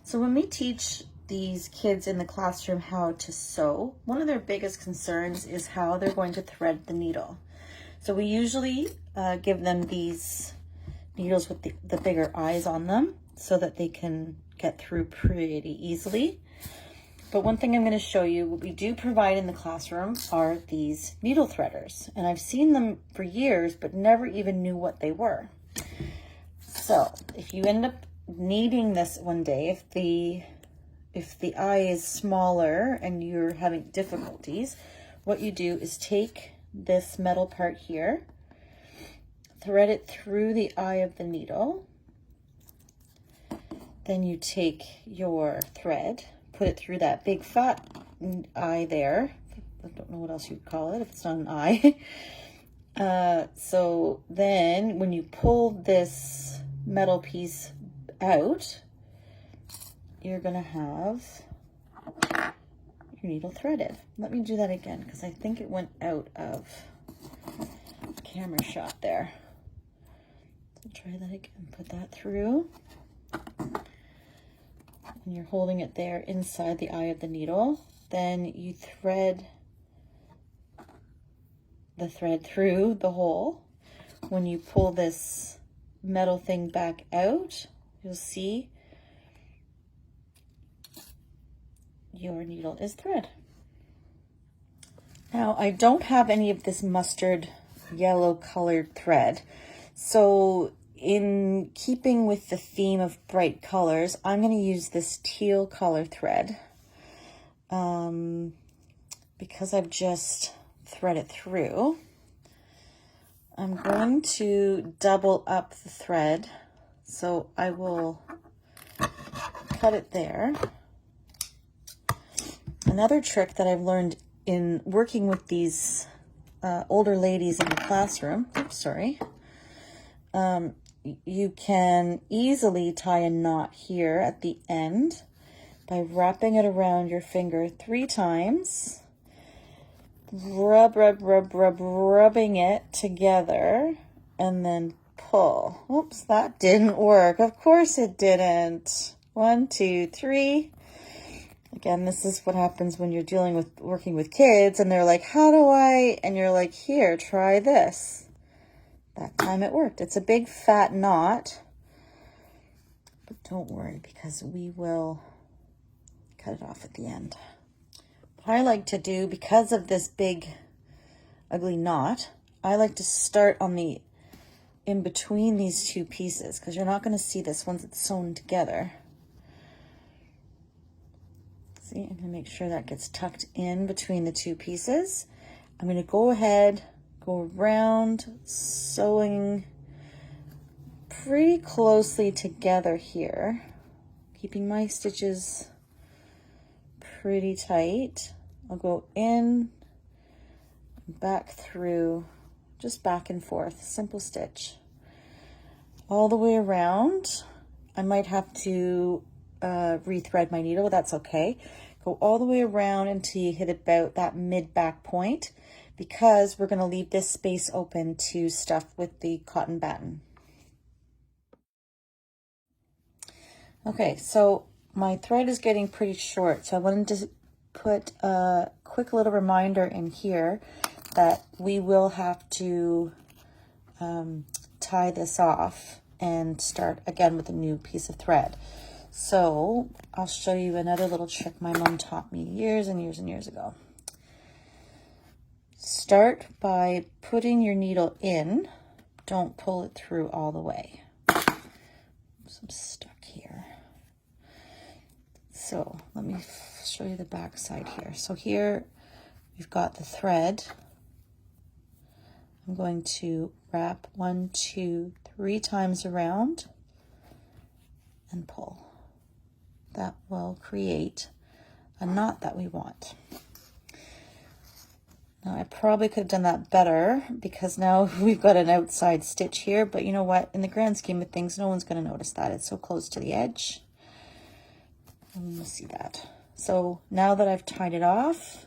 So when we teach these kids in the classroom how to sew, one of their biggest concerns is how they're going to thread the needle. So we usually give them these needles with the bigger eyes on them so that they can get through pretty easily. But one thing I'm going to show you, what we do provide in the classroom are these needle threaders. And I've seen them for years, but never even knew what they were. So if you end up needing this one day, if the eye is smaller and you're having difficulties, what you do is take this metal part here, thread it through the eye of the needle. Then you take your thread, put it through that big fat eye there. I don't know what else you'd call it if it's not an eye. So then when you pull this metal piece out, you're gonna have your needle threaded. Let me do that again because I think it went out of the camera shot there. So try that again, put that through. And you're holding it there inside the eye of the needle. Then you thread the thread through the hole. When you pull this metal thing back out, you'll see your needle is thread. Now, I don't have any of this mustard yellow colored thread. So in keeping with the theme of bright colors, I'm going to use this teal color thread because I've just threaded through. I'm going to double up the thread, so I will cut it there. Another trick that I've learned in working with these older ladies in the classroom, you can easily tie a knot here at the end by wrapping it around your finger 3 times, rubbing it together, and then pull. Oops, that didn't work. Of course it didn't. 1, 2, 3. Again, this is what happens when you're working with kids and they're like, how do I? And you're like, here, try this. That time it worked. It's a big fat knot, but don't worry because we will cut it off at the end. What I like to do, because of this big ugly knot, I like to start on the in between these 2 pieces because you're not going to see this once it's sewn together. See, I'm going to make sure that gets tucked in between the 2 pieces. I'm going to go ahead, go around, sewing pretty closely together here, keeping my stitches pretty tight. I'll go in, back through, just back and forth, simple stitch. All the way around. I might have to rethread my needle, that's okay. Go all the way around until you hit about that mid-back point because we're going to leave this space open to stuff with the cotton batten. Okay, so my thread is getting pretty short, so I wanted to put a quick little reminder in here that we will have to tie this off and start again with a new piece of thread. So I'll show you another little trick my mom taught me years and years and years ago. Start by putting your needle in. Don't pull it through all the way. Oops, I'm stuck here. So let me show you the back side here. So here we've got the thread. I'm going to wrap 1, 2, 3 times around and pull. That will create a knot that we want. Now I probably could have done that better because now we've got an outside stitch here, but you know what? In the grand scheme of things, no one's going to notice that. It's so close to the edge. And we'll see that. So now that I've tied it off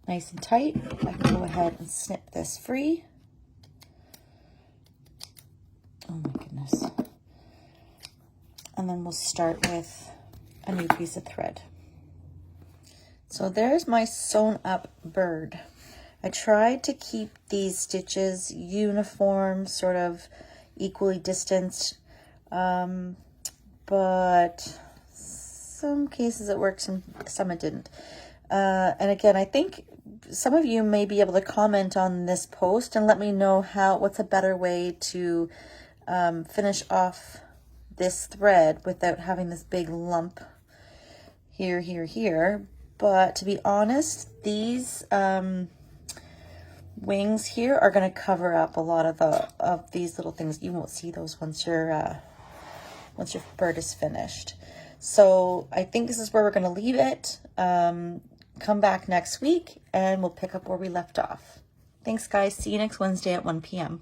nice and tight, I can go ahead and snip this free. Oh my goodness. And then we'll start with a new piece of thread. So there's my sewn up bird. I tried to keep these stitches uniform, sort of equally distanced, but some cases it works and some it didn't. And again, I think some of you may be able to comment on this post and let me know what's a better way to finish off this thread without having this big lump here. But to be honest, these wings here are going to cover up a lot of these little things. You won't see those once your bird is finished. So I think this is where we're going to leave it. Come back next week and we'll pick up where we left off. Thanks, guys. See you next Wednesday at 1 p.m.